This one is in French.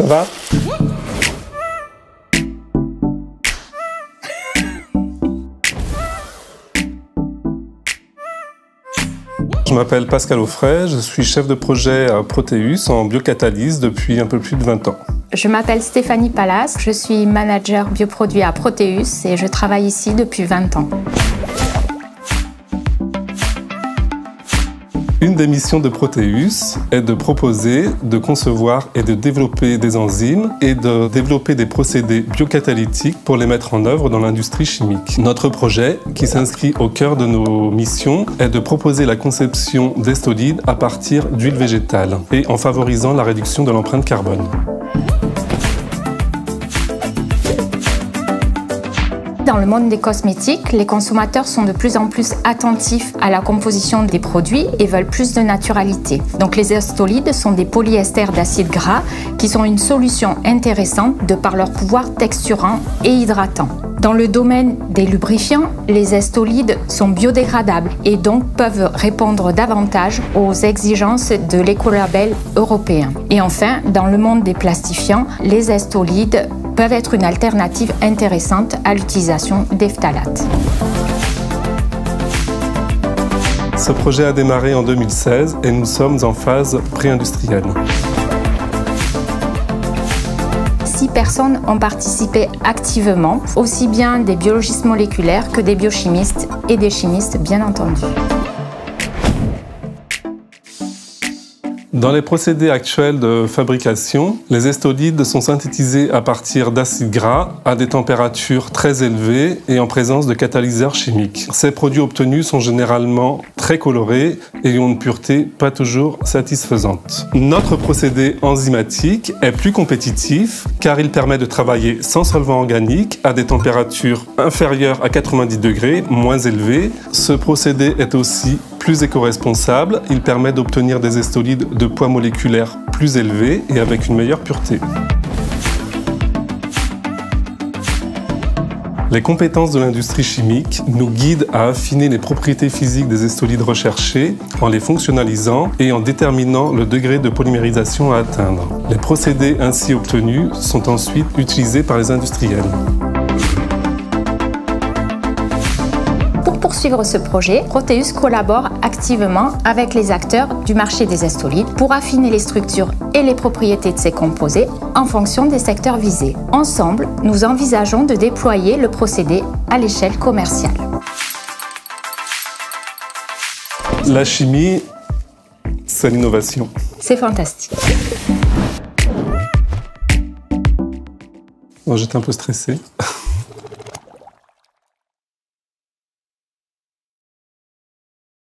Ça va? Je m'appelle Pascal Auffray, je suis chef de projet à Proteus en biocatalyse depuis un peu plus de 20 ans. Je m'appelle Stéphanie Pallas, je suis manager bioproduit à Proteus et je travaille ici depuis 20 ans. Une des missions de Proteus est de proposer, de concevoir et de développer des enzymes et de développer des procédés biocatalytiques pour les mettre en œuvre dans l'industrie chimique. Notre projet, qui s'inscrit au cœur de nos missions, est de proposer la conception d'estolides à partir d'huile végétale et en favorisant la réduction de l'empreinte carbone. Dans le monde des cosmétiques, les consommateurs sont de plus en plus attentifs à la composition des produits et veulent plus de naturalité. Donc les estolides sont des polyesters d'acides gras qui sont une solution intéressante de par leur pouvoir texturant et hydratant. Dans le domaine des lubrifiants, les estolides sont biodégradables et donc peuvent répondre davantage aux exigences de l'écolabel européen. Et enfin, dans le monde des plastifiants, les estolides peuvent être une alternative intéressante à l'utilisation des phtalates. Ce projet a démarré en 2016 et nous sommes en phase pré-industrielle. 6 personnes ont participé activement, aussi bien des biologistes moléculaires que des biochimistes et des chimistes, bien entendu. Dans les procédés actuels de fabrication, les estolides sont synthétisés à partir d'acides gras à des températures très élevées et en présence de catalyseurs chimiques. Ces produits obtenus sont généralement très colorés et ont une pureté pas toujours satisfaisante. Notre procédé enzymatique est plus compétitif car il permet de travailler sans solvant organique à des températures inférieures à 90 degrés, moins élevées. Ce procédé est aussi plus éco-responsable, il permet d'obtenir des estolides de poids moléculaire plus élevé et avec une meilleure pureté. Les compétences de l'industrie chimique nous guident à affiner les propriétés physiques des estolides recherchés en les fonctionnalisant et en déterminant le degré de polymérisation à atteindre. Les procédés ainsi obtenus sont ensuite utilisés par les industriels. Pour poursuivre ce projet, Proteus collabore activement avec les acteurs du marché des estolides pour affiner les structures et les propriétés de ces composés en fonction des secteurs visés. Ensemble, nous envisageons de déployer le procédé à l'échelle commerciale. La chimie, c'est l'innovation. C'est fantastique. Bon, j'étais un peu stressé.